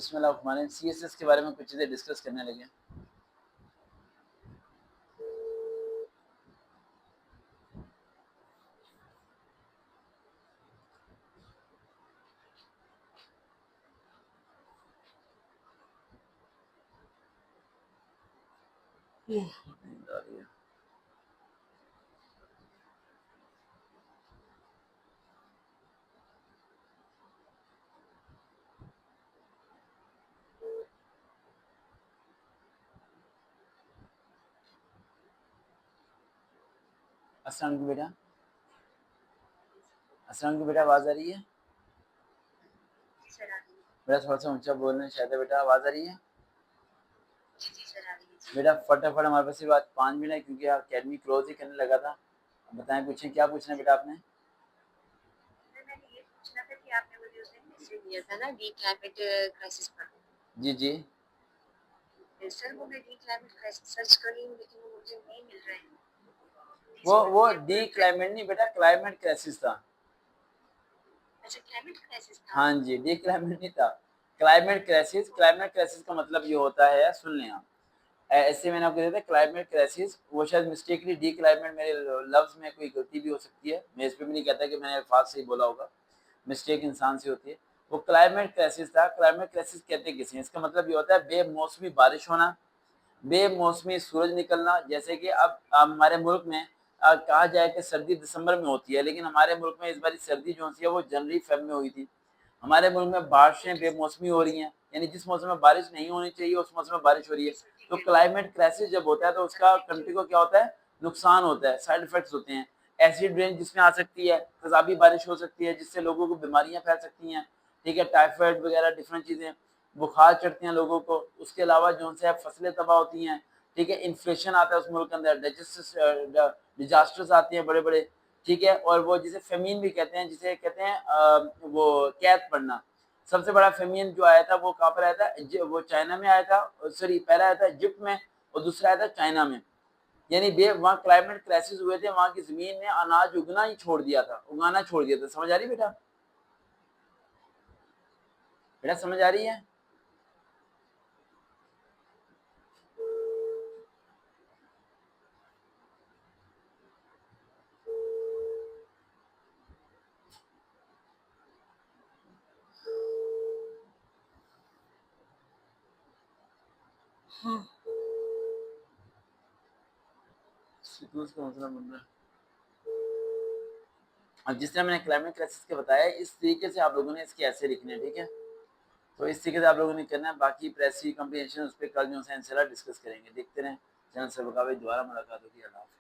बिस्मिल्लाह CSS के बारे में कुछ चीज़ें डिस्कस करने लगे। नींद आ रही है। अस्सलाम वालेकुम बेटा। अस्सलाम वालेकुम बेटा, आवाज़ आ रही है? बेटा थोड़ा सा ऊंचा बोलना शायद है बेटा, आवाज़ आ रही है? बेटा फटाफट, हमारे पास सिर्फ आज 5 मिनट है क्योंकि अकेडमी क्लोज ही करने लगा था। बताएं, पूछें, क्या पूछना है बेटा आपने? दिया था ना डी क्लाइमेट क्राइसिस पर। जी जी। सर वो मैं डी क्लाइमेट क्राइसिस सर्च कर रही हूँ लेकिन वो मुझे नहीं मिल रहा है। वो डी क्लाइमेट नहीं बेटा, क्लाइमेट क्राइसिस था। अच्छा, क्लाइमेट क्राइसिस था। हाँ जी, डी क्लाइमेट नहीं था, क्लाइमेट क्राइसिस। क्लाइमेट क्राइसिस का मतलब ये होता है, सुन लें आप, ऐसे मैंने आपको दिया था क्लाइमेट क्राइसिस, वो शायद मिस्टेकली डी क्लाइमेट, मेरे लफ्ज़ में कोई गलती भी हो सकती है, मैं इस पे भी नहीं कहता कि मैंने अल्फाज सही बोला होगा, मिस्टेक इंसान से होती है। वो क्लाइमेट क्राइसिस था। क्लाइमेट क्राइसिस कहते किसे हैं? इसका मतलब ये होता है बेमौसमी बारिश होना, बेमौसमी सूरज निकलना। जैसे कि अब हमारे मुल्क में कहा जाए कि सर्दी दिसंबर में होती है, लेकिन हमारे मुल्क में इस बार सर्दी जो सी है वो जनवरी फेब में हुई थी। हमारे मुल्क में बारिशें बेमौसमी हो रही हैं, यानी जिस मौसम में बारिश नहीं होनी चाहिए उस मौसम में बारिश हो रही है। तो क्लाइमेट क्राइसिस जब होता है तो उसका कंट्री को क्या होता है? नुकसान होता है, साइड इफेक्ट्स होते हैं। एसिड रेन जिसमें आ सकती है, तेजाबी बारिश हो सकती है जिससे लोगों को बीमारियां फैल सकती हैं, ठीक है, टाइफाइड वगैरह डिफरेंट चीज़ें, बुखार चढ़ते हैं लोगों को। उसके अलावा जो है फसलें तबाह होती हैं, ठीक है, इन्फ्लेशन आता है उस मुल्क के अंदर, डिजास्टर्स आते हैं बड़े बड़े, ठीक है। और वो जिसे फेमीन भी कहते हैं, जिसे कहते हैं वो कैद पड़ना। सबसे बड़ा फेमीन जो आया था वो कहाँ पर आया था? वो चाइना में आया था, सॉरी पहला आया था इजिप्ट में और दूसरा आया था चाइना में। यानी बे वहाँ क्लाइमेट क्राइसिस हुए थे, वहाँ की जमीन ने अनाज उगना ही छोड़ दिया था, उगाना छोड़ दिया था। समझ आ रही बेटा? बेटा समझ आ रही है? का मतलब बन रहा है। अब जिस तरह मैंने क्लाइमेट क्राइसिस के बताया, इस तरीके से आप लोगों ने इसके ऐसे लिखने हैं, ठीक है। तो इस तरीके से आप लोगों ने करना है। बाकी प्रेसी कम्प्रीहेंशन उस पर कल जो है इंशाल्लाह डिस्कस करेंगे। देखते रहें चैनल से, दोबारा मुलाकात होगी। अल्लाह हाफ़िज़।